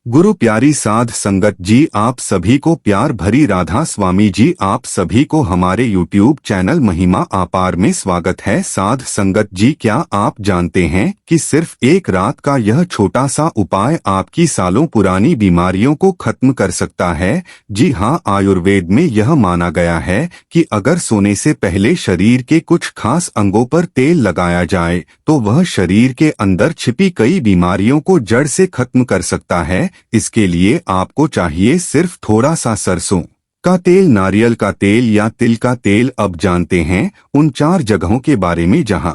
गुरु प्यारी साध संगत जी, आप सभी को प्यार भरी राधा स्वामी जी, आप सभी को हमारे YouTube चैनल महिमा अपार में स्वागत है। साध संगत जी, क्या आप जानते हैं कि सिर्फ एक रात का यह छोटा सा उपाय आपकी सालों पुरानी बीमारियों को खत्म कर सकता है? जी हाँ, आयुर्वेद में यह माना गया है कि अगर सोने से पहले शरीर के कुछ खास अंगों पर तेल लगाया जाए तो वह शरीर के अंदर छिपी कई बीमारियों को जड़ से खत्म कर सकता है। इसके लिए आपको चाहिए सिर्फ थोड़ा सा सरसों का तेल, नारियल का तेल या तिल का तेल। अब जानते हैं उन 4 जगहों के बारे में जहां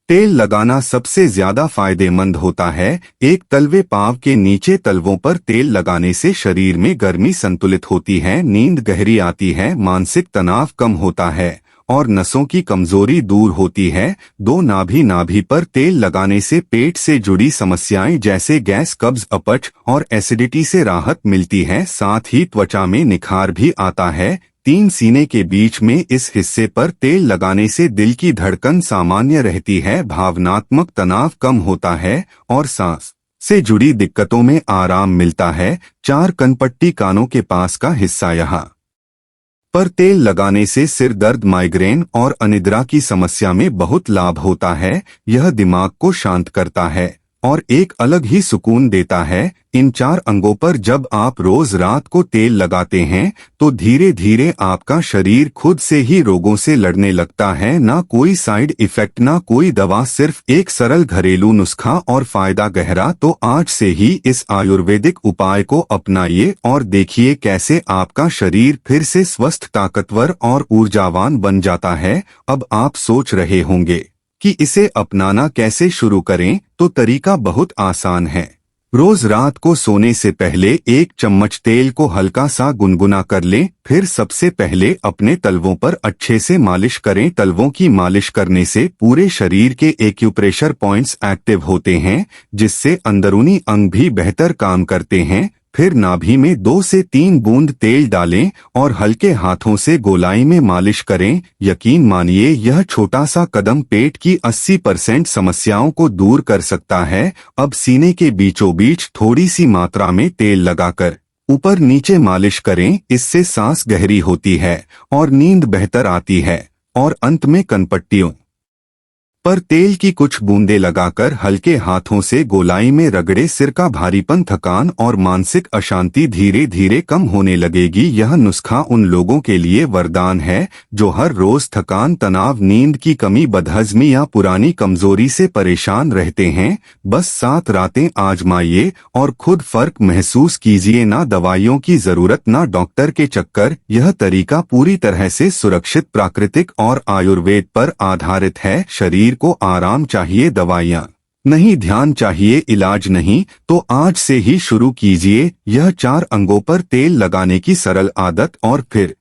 तेल लगाना सबसे ज्यादा फायदेमंद होता है। एक, तलवे पांव के नीचे तलवों पर तेल लगाने से शरीर में गर्मी संतुलित होती है, नींद गहरी आती है, मानसिक तनाव कम होता है और नसों की कमजोरी दूर होती है। 2, नाभि पर तेल लगाने से पेट से जुड़ी समस्याएं जैसे गैस, कब्ज, अपच और एसिडिटी से राहत मिलती है, साथ ही त्वचा में निखार भी आता है। 3, सीने के बीच में इस हिस्से पर तेल लगाने से दिल की धड़कन सामान्य रहती है, भावनात्मक तनाव कम होता है और सांस से जुड़ी दिक्कतों में आराम मिलता है। 4, कनपट्टी, कानों के पास का हिस्सा, यहाँ पर तेल लगाने से सिर दर्द, माइग्रेन और अनिद्रा की समस्या में बहुत लाभ होता है। यह दिमाग को शांत करता है और एक अलग ही सुकून देता है। इन 4 अंगों पर जब आप रोज रात को तेल लगाते हैं तो धीरे धीरे आपका शरीर खुद से ही रोगों से लड़ने लगता है। ना कोई साइड इफेक्ट, ना कोई दवा, सिर्फ एक सरल घरेलू नुस्खा और फायदा गहरा। तो आज से ही इस आयुर्वेदिक उपाय को अपनाइए और देखिए कैसे आपका शरीर फिर से स्वस्थ, ताकतवर और ऊर्जावान बन जाता है। अब आप सोच रहे होंगे कि इसे अपनाना कैसे शुरू करें, तो तरीका बहुत आसान है। रोज रात को सोने से पहले 1 चम्मच तेल को हल्का सा गुनगुना कर लें। फिर सबसे पहले अपने तलवों पर अच्छे से मालिश करें। तलवों की मालिश करने से पूरे शरीर के एक्यूप्रेशर पॉइंट्स एक्टिव होते हैं, जिससे अंदरूनी अंग भी बेहतर काम करते हैं। फिर नाभि में 2 से 3 बूंद तेल डालें और हल्के हाथों से गोलाई में मालिश करें। यकीन मानिए, यह छोटा सा कदम पेट की 80% समस्याओं को दूर कर सकता है। अब सीने के बीचों बीच थोड़ी सी मात्रा में तेल लगाकर ऊपर नीचे मालिश करें। इससे सांस गहरी होती है और नींद बेहतर आती है। और अंत में कनपट्टियों पर तेल की कुछ बूंदें लगाकर हल्के हाथों से गोलाई में रगड़े। सिर का भारीपन, थकान और मानसिक अशांति धीरे धीरे कम होने लगेगी। यह नुस्खा उन लोगों के लिए वरदान है जो हर रोज थकान, तनाव, नींद की कमी, बदहजमी या पुरानी कमजोरी से परेशान रहते हैं। बस 7 रातें आजमाइए और खुद फर्क महसूस कीजिए। ना दवाइयों की जरूरत, ना डॉक्टर के चक्कर। यह तरीका पूरी तरह से सुरक्षित, प्राकृतिक और आयुर्वेद पर आधारित है। शरीर को आराम चाहिए, दवाइयाँ नहीं, ध्यान चाहिए, इलाज नहीं। तो आज से ही शुरू कीजिए यह 4 अंगों पर तेल लगाने की सरल आदत और फिर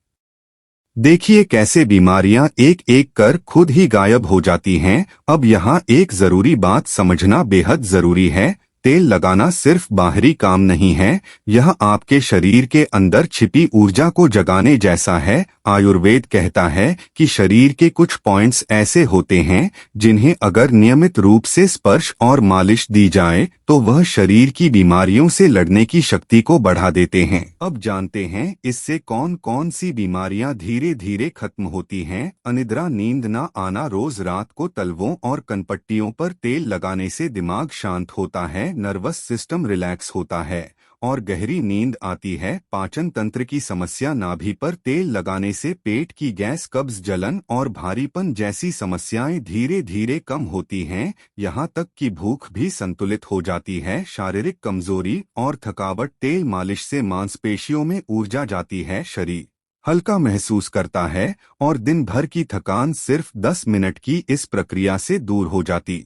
देखिए कैसे बीमारियां एक एक कर खुद ही गायब हो जाती हैं। अब यहाँ एक जरूरी बात समझना बेहद जरूरी है। तेल लगाना सिर्फ बाहरी काम नहीं है, यह आपके शरीर के अंदर छिपी ऊर्जा को जगाने जैसा है। आयुर्वेद कहता है कि शरीर के कुछ पॉइंट्स ऐसे होते हैं जिन्हें अगर नियमित रूप से स्पर्श और मालिश दी जाए तो वह शरीर की बीमारियों से लड़ने की शक्ति को बढ़ा देते हैं। अब जानते हैं इससे कौन कौन सी बीमारियां धीरे धीरे खत्म होती हैं। अनिद्रा, नींद ना आना। रोज रात को तलवों और कनपट्टियों पर तेल लगाने से दिमाग शांत होता है, नर्वस सिस्टम रिलैक्स होता है और गहरी नींद आती है। पाचन तंत्र की समस्या, नाभि पर तेल लगाने से पेट की गैस, कब्ज, जलन और भारीपन जैसी समस्याएं धीरे धीरे कम होती हैं। यहाँ तक कि भूख भी संतुलित हो जाती है। शारीरिक कमजोरी और थकावट, तेल मालिश से मांसपेशियों में ऊर्जा जाती है, शरीर हल्का महसूस करता है और दिन भर की थकान सिर्फ 10 मिनट की इस प्रक्रिया से दूर हो जाती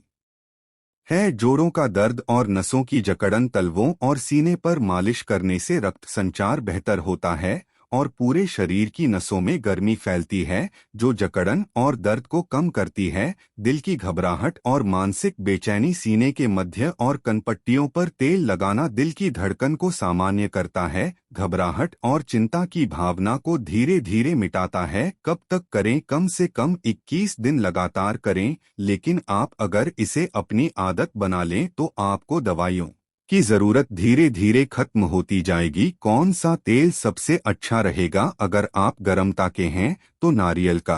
है। जोड़ों का दर्द और नसों की जकड़न, तलवों और सीने पर मालिश करने से रक्त संचार बेहतर होता है और पूरे शरीर की नसों में गर्मी फैलती है, जो जकड़न और दर्द को कम करती है। दिल की घबराहट और मानसिक बेचैनी, सीने के मध्य और कनपट्टियों पर तेल लगाना दिल की धड़कन को सामान्य करता है, घबराहट और चिंता की भावना को धीरे धीरे मिटाता है। कब तक करें? कम से कम 21 दिन लगातार करें, लेकिन आप अगर इसे अपनी आदत बना लें तो आपको दवाइयों आपकी जरूरत धीरे धीरे खत्म होती जाएगी। कौन सा तेल सबसे अच्छा रहेगा? अगर आप गर्मता के हैं तो नारियल का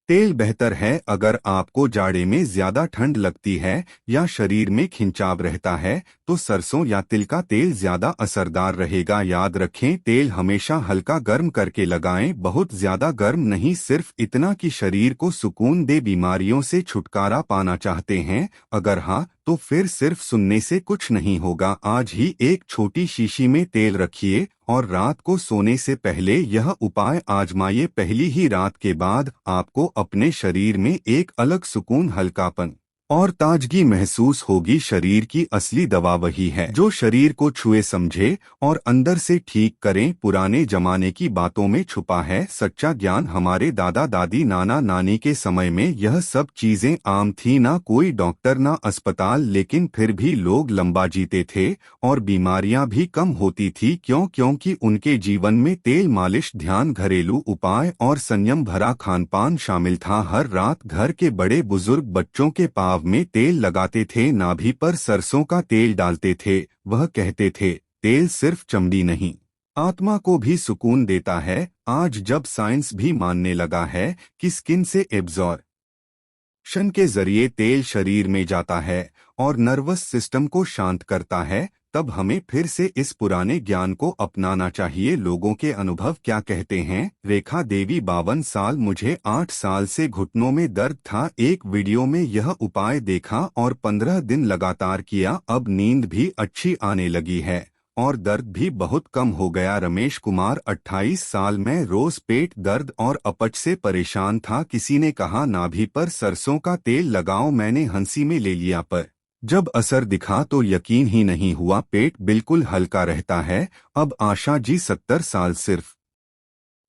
तेल बेहतर है। अगर आपको जाड़े में ज्यादा ठंड लगती है या शरीर में खिंचाव रहता है तो सरसों या तिल का तेल ज्यादा असरदार रहेगा। याद रखें, तेल हमेशा हल्का गर्म करके लगाएं, बहुत ज्यादा गर्म नहीं, सिर्फ इतना कि शरीर को सुकून दे। बीमारियों से छुटकारा पाना चाहते हैं? अगर हाँ, तो फिर सिर्फ सुनने से कुछ नहीं होगा। आज ही एक छोटी शीशी में तेल रखिए और रात को सोने से पहले यह उपाय आजमाइए। पहली ही रात के बाद आपको अपने शरीर में एक अलग सुकून, हल्कापन और ताजगी महसूस होगी। शरीर की असली दवा वही है जो शरीर को छुए, समझे और अंदर से ठीक करें। पुराने जमाने की बातों में छुपा है सच्चा ज्ञान। हमारे दादा दादी, नाना नानी के समय में यह सब चीजें आम थी। ना कोई डॉक्टर, ना अस्पताल, लेकिन फिर भी लोग लंबा जीते थे और बीमारियां भी कम होती थी। क्योंकि उनके जीवन में तेल, मालिश, ध्यान, घरेलू उपाय और संयम भरा खानपान शामिल था। हर रात घर के बड़े बुजुर्ग बच्चों के पाँव में तेल लगाते थे, नाभि पर सरसों का तेल डालते थे। वह कहते थे, तेल सिर्फ चमड़ी नहीं, आत्मा को भी सुकून देता है। आज जब साइंस भी मानने लगा है कि स्किन से एब्जॉर्प्शन के जरिए तेल शरीर में जाता है और नर्वस सिस्टम को शांत करता है, तब हमें फिर से इस पुराने ज्ञान को अपनाना चाहिए। लोगों के अनुभव क्या कहते हैं? रेखा देवी, 52 साल, मुझे 8 साल से घुटनों में दर्द था। एक वीडियो में यह उपाय देखा और 15 दिन लगातार किया। अब नींद भी अच्छी आने लगी है और दर्द भी बहुत कम हो गया। रमेश कुमार, 28 साल, मैं रोज पेट दर्द और अपच से परेशान था। किसी ने कहा नाभि पर सरसों का तेल लगाओ, मैंने हंसी में ले लिया, पर जब असर दिखा तो यकीन ही नहीं हुआ। पेट बिल्कुल हल्का रहता है। अब आशा जी, 70 साल, सिर्फ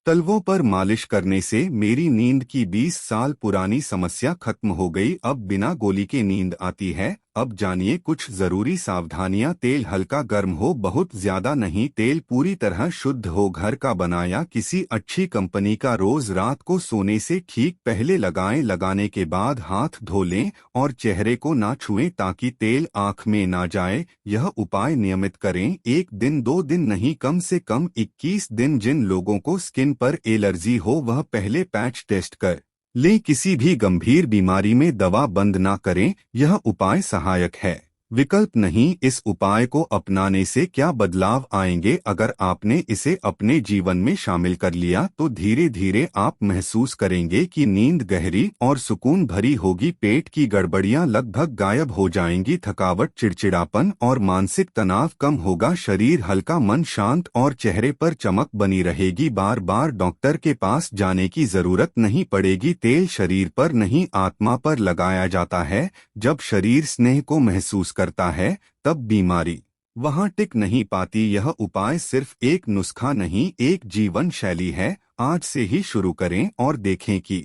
तलवों पर मालिश करने से मेरी नींद की 20 साल पुरानी समस्या खत्म हो गई। अब बिना गोली के नींद आती है। अब जानिए कुछ जरूरी सावधानियां। तेल हल्का गर्म हो, बहुत ज्यादा नहीं। तेल पूरी तरह शुद्ध हो, घर का बनाया, किसी अच्छी कंपनी का। रोज रात को सोने से ठीक पहले लगाएं। लगाने के बाद हाथ धो लें और चेहरे को ना छुएं ताकि तेल आंख में ना जाए। यह उपाय नियमित करें, 1 दिन 2 दिन नहीं, कम से कम 21 दिन। जिन लोगों को स्किन पर एलर्जी हो वह पहले पैच टेस्ट कर लें। किसी भी गंभीर बीमारी में दवा बंद ना करें, यह उपाय सहायक है, विकल्प नहीं। इस उपाय को अपनाने से क्या बदलाव आएंगे? अगर आपने इसे अपने जीवन में शामिल कर लिया तो धीरे धीरे आप महसूस करेंगे कि नींद गहरी और सुकून भरी होगी। पेट की गड़बड़ियां लगभग गायब हो जाएंगी। थकावट, चिड़चिड़ापन और मानसिक तनाव कम होगा। शरीर हल्का, मन शांत और चेहरे पर चमक बनी रहेगी। बार बार डॉक्टर के पास जाने की जरूरत नहीं पड़ेगी। तेल शरीर पर नहीं, आत्मा पर लगाया जाता है। जब शरीर स्नेह को महसूस करता है तब बीमारी वहां टिक नहीं पाती। यह उपाय सिर्फ एक नुस्खा नहीं, एक जीवन शैली है। आज से ही शुरू करें और देखें कि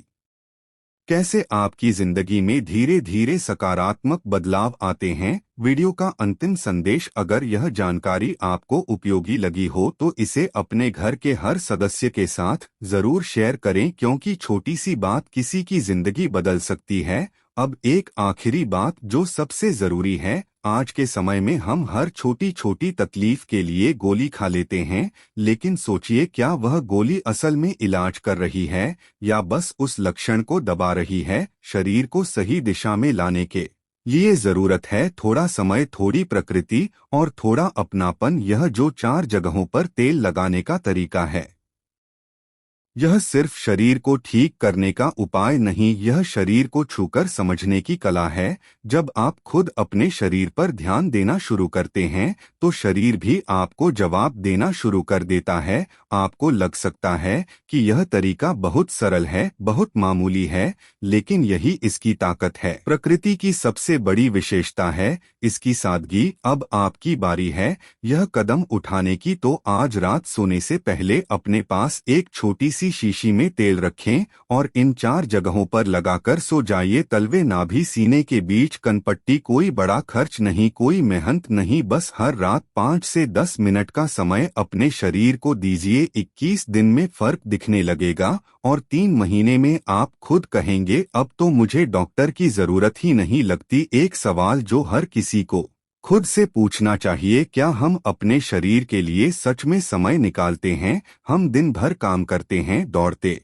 कैसे आपकी जिंदगी में धीरे धीरे सकारात्मक बदलाव आते हैं। वीडियो का अंतिम संदेश, अगर यह जानकारी आपको उपयोगी लगी हो तो इसे अपने घर के हर सदस्य के साथ जरूर शेयर करें, क्योंकि छोटी सी बात किसी की जिंदगी बदल सकती है। अब एक आखिरी बात जो सबसे जरूरी है, आज के समय में हम हर छोटी छोटी तकलीफ के लिए गोली खा लेते हैं, लेकिन सोचिए, क्या वह गोली असल में इलाज कर रही है या बस उस लक्षण को दबा रही है? शरीर को सही दिशा में लाने के लिए जरूरत है थोड़ा समय, थोड़ी प्रकृति और थोड़ा अपनापन। यह जो 4 जगहों पर तेल लगाने का तरीका है, यह सिर्फ शरीर को ठीक करने का उपाय नहीं, यह शरीर को छूकर समझने की कला है। जब आप खुद अपने शरीर पर ध्यान देना शुरू करते हैं तो शरीर भी आपको जवाब देना शुरू कर देता है। आपको लग सकता है कि यह तरीका बहुत सरल है, बहुत मामूली है, लेकिन यही इसकी ताकत है। प्रकृति की सबसे बड़ी विशेषता है इसकी सादगी। अब आपकी बारी है यह कदम उठाने की, तो आज रात सोने से पहले अपने पास एक छोटी सी शीशी में तेल रखें और इन 4 जगहों पर लगाकर सो जाइए। तलवे, नाभि, सीने के बीच, कनपट्टी। कोई बड़ा खर्च नहीं, कोई मेहनत नहीं, बस हर रात 5 से 10 मिनट का समय अपने शरीर को दीजिए। 21 दिन में फर्क दिखने लगेगा और 3 महीने में आप खुद कहेंगे, अब तो मुझे डॉक्टर की जरूरत ही नहीं लगती। एक सवाल जो हर किसी को खुद से पूछना चाहिए, क्या हम अपने शरीर के लिए सच में समय निकालते हैं? हम दिन भर काम करते हैं, दौड़ते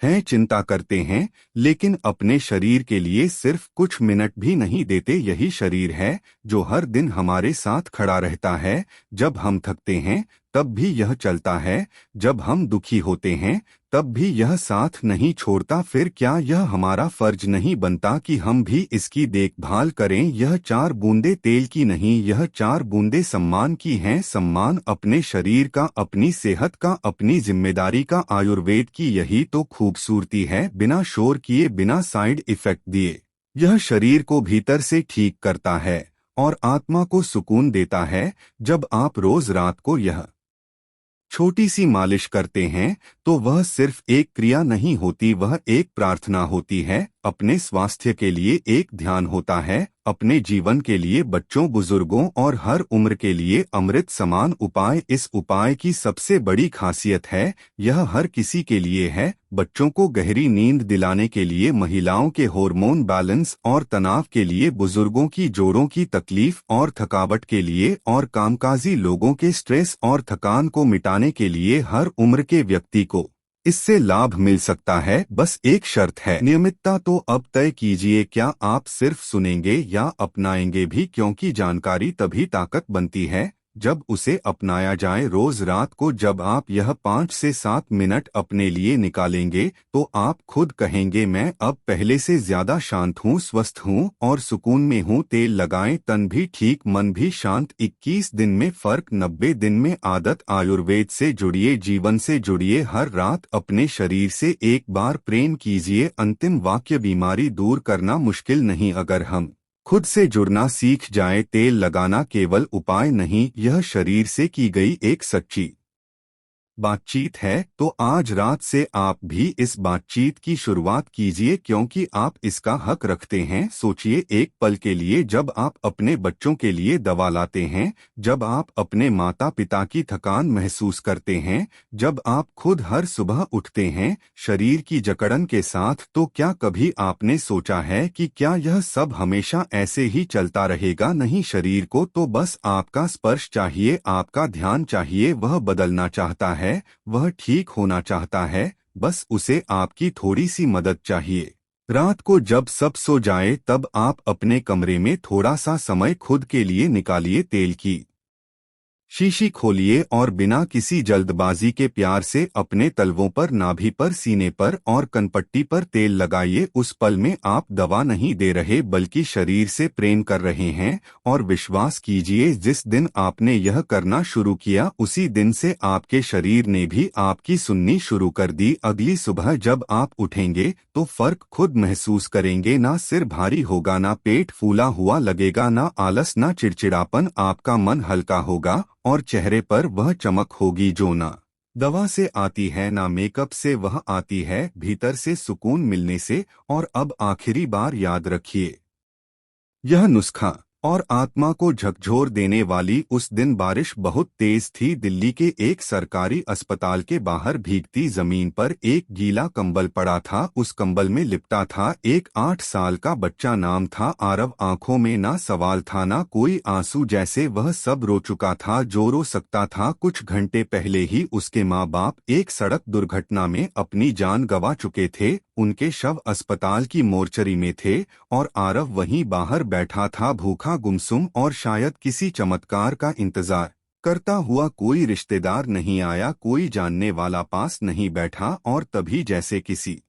हैं, चिंता करते हैं, लेकिन अपने शरीर के लिए सिर्फ कुछ मिनट भी नहीं देते। यही शरीर है जो हर दिन हमारे साथ खड़ा रहता है। जब हम थकते हैं तब भी यह चलता है, जब हम दुखी होते हैं तब भी यह साथ नहीं छोड़ता। फिर क्या यह हमारा फर्ज नहीं बनता कि हम भी इसकी देखभाल करें? यह 4 बूंदे तेल की नहीं, यह 4 बूंदे सम्मान की हैं। सम्मान अपने शरीर का, अपनी सेहत का, अपनी जिम्मेदारी का। आयुर्वेद की यही तो खूबसूरती है, बिना शोर किए, बिना साइड इफेक्ट दिए यह शरीर को भीतर से ठीक करता है और आत्मा को सुकून देता है। जब आप रोज रात को यह छोटी सी मालिश करते हैं तो वह सिर्फ एक क्रिया नहीं होती, वह एक प्रार्थना होती है। अपने स्वास्थ्य के लिए एक ध्यान होता है, अपने जीवन के लिए, बच्चों, बुजुर्गों और हर उम्र के लिए अमृत समान उपाय। इस उपाय की सबसे बड़ी खासियत है, यह हर किसी के लिए है। बच्चों को गहरी नींद दिलाने के लिए, महिलाओं के हार्मोन बैलेंस और तनाव के लिए, बुजुर्गों की जोड़ों की तकलीफ और थकावट के लिए, और कामकाजी लोगों के स्ट्रेस और थकान को मिटाने के लिए। हर उम्र के व्यक्ति को इससे लाभ मिल सकता है, बस एक शर्त है, नियमितता। तो अब तय कीजिए, क्या आप सिर्फ सुनेंगे या अपनाएंगे भी? क्योंकि जानकारी तभी ताकत बनती है जब उसे अपनाया जाए। रोज रात को जब आप यह 5 से 7 मिनट अपने लिए निकालेंगे तो आप खुद कहेंगे, मैं अब पहले से ज्यादा शांत हूँ, स्वस्थ हूँ और सुकून में हूँ। तेल लगाएं, तन भी ठीक, मन भी शांत। 21 दिन में फर्क, 90 दिन में आदत। आयुर्वेद से जुड़िए, जीवन से जुड़िए। हर रात अपने शरीर से एक बार प्रेम कीजिए। अंतिम वाक्य, बीमारी दूर करना मुश्किल नहीं अगर हम खुद से जुड़ना सीख जाए। तेल लगाना केवल उपाय नहीं, यह शरीर से की गई एक सच्ची बातचीत है। तो आज रात से आप भी इस बातचीत की शुरुआत कीजिए, क्योंकि आप इसका हक रखते हैं। सोचिए एक पल के लिए, जब आप अपने बच्चों के लिए दवा लाते हैं, जब आप अपने माता पिता की थकान महसूस करते हैं, जब आप खुद हर सुबह उठते हैं शरीर की जकड़न के साथ, तो क्या कभी आपने सोचा है कि क्या यह सब हमेशा ऐसे ही चलता रहेगा? नहीं, शरीर को तो बस आपका स्पर्श चाहिए, आपका ध्यान चाहिए। वह बदलना चाहता है, वह ठीक होना चाहता है, बस उसे आपकी थोड़ी सी मदद चाहिए। रात को जब सब सो जाए तब आप अपने कमरे में थोड़ा सा समय खुद के लिए निकालिए। तेल की शीशी खोलिए और बिना किसी जल्दबाजी के प्यार से अपने तलवों पर, नाभि पर, सीने पर और कनपट्टी पर तेल लगाइए। उस पल में आप दवा नहीं दे रहे बल्कि शरीर से प्रेम कर रहे हैं। और विश्वास कीजिए, जिस दिन आपने यह करना शुरू किया उसी दिन से आपके शरीर ने भी आपकी सुननी शुरू कर दी। अगली सुबह जब आप उठेंगे तो फर्क खुद महसूस करेंगे। ना सिर भारी होगा, ना पेट फूला हुआ लगेगा, ना आलस, ना चिड़चिड़ापन। आपका मन हल्का होगा और चेहरे पर वह चमक होगी जो ना दवा से आती है, ना मेकअप से, वह आती है भीतर से, सुकून मिलने से। और अब आखिरी बार याद रखिए, यह नुस्खा और आत्मा को झकझोर देने वाली। उस दिन बारिश बहुत तेज थी। दिल्ली के एक सरकारी अस्पताल के बाहर भीगती जमीन पर एक गीला कंबल पड़ा था। उस कंबल में लिपटा था एक 8 साल का बच्चा। नाम था आरव। आंखों में ना सवाल था, ना कोई आंसू, जैसे वह सब रो चुका था जो रो सकता था। कुछ घंटे पहले ही उसके माँ बाप एक सड़क दुर्घटना में अपनी जान गंवा चुके थे। उनके शव अस्पताल की मोर्चरी में थे और आरव वहीं बाहर बैठा था, भूखा, गुमसुम और शायद किसी चमत्कार का इंतजार करता हुआ। कोई रिश्तेदार नहीं आया, कोई जानने वाला पास नहीं बैठा। और तभी जैसे किसी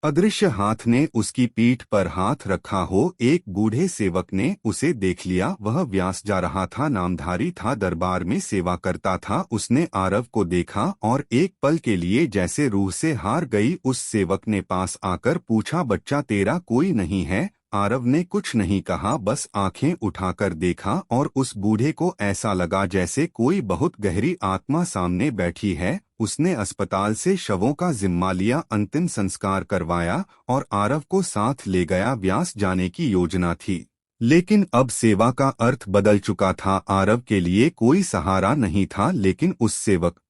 अदृश्य हाथ ने उसकी पीठ पर हाथ रखा हो, एक बूढ़े सेवक ने उसे देख लिया। वह व्यास जा रहा था, नामधारी था, दरबार में सेवा करता था। उसने आरव को देखा और एक पल के लिए जैसे रूह से हार गई। उस सेवक ने पास आकर पूछा, बच्चा तेरा कोई नहीं है? आरव ने कुछ नहीं कहा, बस आंखें उठाकर देखा और उस बूढ़े को ऐसा लगा जैसे कोई बहुत गहरी आत्मा सामने बैठी है। उसने अस्पताल से शवों का जिम्मा लिया, अंतिम संस्कार करवाया और आरव को साथ ले गया। व्यास जाने की योजना थी, लेकिन अब सेवा का अर्थ बदल चुका था। आरव के लिए कोई सहारा नहीं था, लेकिन उस सेवक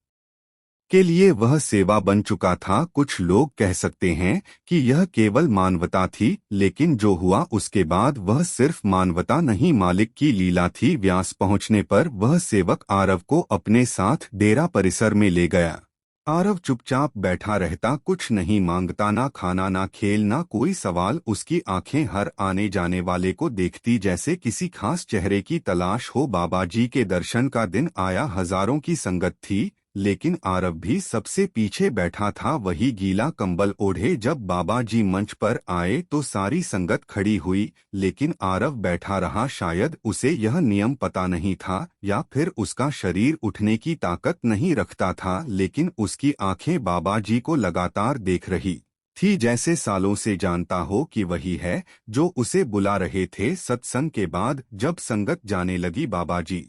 के लिए वह सेवा बन चुका था। कुछ लोग कह सकते हैं कि यह केवल मानवता थी, लेकिन जो हुआ उसके बाद वह सिर्फ मानवता नहीं, मालिक की लीला थी। व्यास पहुंचने पर वह सेवक आरव को अपने साथ डेरा परिसर में ले गया। आरव चुपचाप बैठा रहता, कुछ नहीं मांगता, ना खाना ना खेल ना कोई सवाल। उसकी आंखें हर आने जाने वाले को देखती जैसे किसी खास चेहरे की तलाश हो। बाबा जी के दर्शन का दिन आया, हजारों की संगत थी, लेकिन आरव भी सबसे पीछे बैठा था, वही गीला कंबल ओढ़े। जब बाबा जी मंच पर आए तो सारी संगत खड़ी हुई, लेकिन आरव बैठा रहा। शायद उसे यह नियम पता नहीं था, या फिर उसका शरीर उठने की ताकत नहीं रखता था, लेकिन उसकी आंखें बाबा जी को लगातार देख रही थी, जैसे सालों से जानता हो कि वही है जो उसे बुला रहे थे। सत्संग के बाद जब संगत जाने लगी, बाबा जी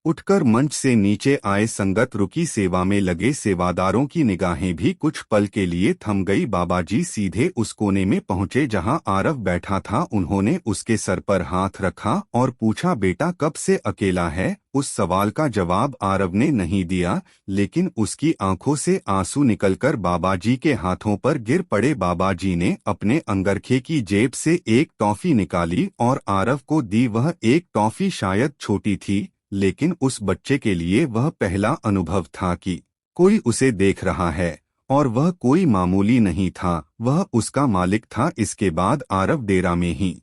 उठकर मंच से नीचे आए। संगत रुकी, सेवा में लगे सेवादारों की निगाहें भी कुछ पल के लिए थम गई। बाबा जी सीधे उस कोने में पहुंचे जहां आरव बैठा था। उन्होंने उसके सर पर हाथ रखा और पूछा, बेटा कब से अकेला है? उस सवाल का जवाब आरव ने नहीं दिया, लेकिन उसकी आंखों से आंसू निकलकर बाबा जी के हाथों पर गिर पड़े। बाबा जी ने अपने अंगरखे की जेब से एक टॉफी निकाली और आरव को दी। वह एक टॉफी शायद छोटी थी, लेकिन उस बच्चे के लिए वह पहला अनुभव था कि कोई उसे देख रहा है, और वह कोई मामूली नहीं था, वह उसका मालिक था। इसके बाद आरव डेरा में ही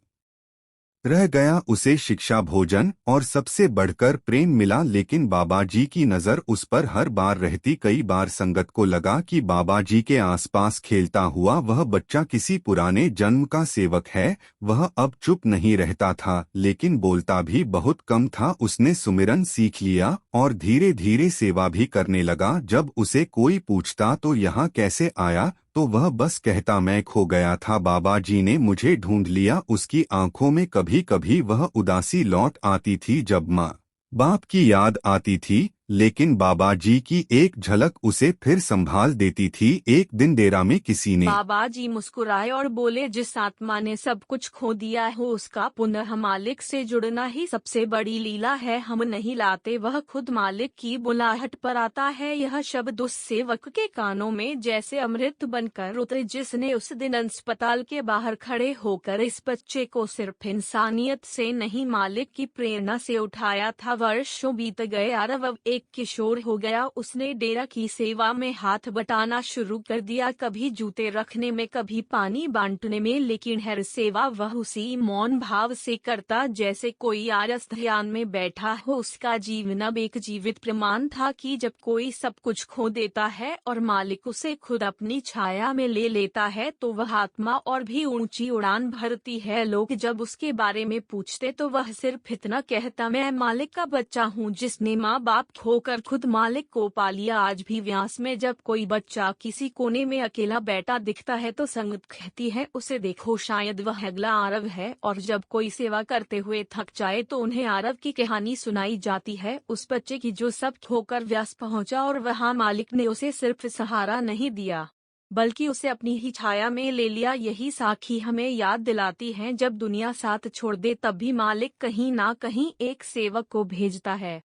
रह गया। उसे शिक्षा, भोजन और सबसे बढ़कर प्रेम मिला, लेकिन बाबा जी की नज़र उस पर हर बार रहती। कई बार संगत को लगा कि बाबा जी के आसपास खेलता हुआ वह बच्चा किसी पुराने जन्म का सेवक है। वह अब चुप नहीं रहता था, लेकिन बोलता भी बहुत कम था। उसने सुमिरन सीख लिया और धीरे धीरे सेवा भी करने लगा। जब उसे कोई पूछता तो यहाँ कैसे आया, तो वह बस कहता, मैं खो गया था, बाबा जी ने मुझे ढूंढ लिया। उसकी आंखों में कभी कभी वह उदासी लौट आती थी जब माँ बाप की याद आती थी, लेकिन बाबा जी की एक झलक उसे फिर संभाल देती थी। एक दिन डेरा में किसी ने बाबा जी मुस्कुराए और बोले, जिस आत्मा ने सब कुछ खो दिया हो उसका पुनः मालिक से जुड़ना ही सबसे बड़ी लीला है। हम नहीं लाते, वह खुद मालिक की बुलाहट पर आता है। यह शब्द उस सेवक के कानों में जैसे अमृत बनकर उतरे, जिसने उस दिन अस्पताल के बाहर खड़े होकर इस बच्चे को सिर्फ इंसानियत से नहीं मालिक की प्रेरणा से उठाया था। वर्षों बीत गए, आरव अब एक किशोर हो गया। उसने डेरा की सेवा में हाथ बटाना शुरू कर दिया, कभी जूते रखने में, कभी पानी बांटने में, लेकिन हर सेवा वह उसी मौन भाव से करता जैसे कोई आरस ध्यान में बैठा हो। उसका जीवन अब एक जीवित प्रमाण था कि जब कोई सब कुछ खो देता है और मालिक उसे खुद अपनी छाया में ले लेता है तो वह आत्मा और भी ऊंची उड़ान भरती है। लोग जब उसके बारे में पूछते तो वह सिर्फ इतना कहता, मैं मालिक का बच्चा हूँ जिसने माँ बाप खोकर खुद मालिक को पा लिया। आज भी व्यास में जब कोई बच्चा किसी कोने में अकेला बैठा दिखता है तो संगत कहती है, उसे देखो, शायद वह अगला आरव है। और जब कोई सेवा करते हुए थक जाए तो उन्हें आरव की कहानी सुनाई जाती है, उस बच्चे की जो सब खोकर व्यास पहुंचा और वहां मालिक ने उसे सिर्फ सहारा नहीं दिया बल्कि उसे अपनी ही छाया में ले लिया। यही साखी हमें याद दिलाती है, जब दुनिया साथ छोड़ दे तब भी मालिक कहीं ना कहीं एक सेवक को भेजता है।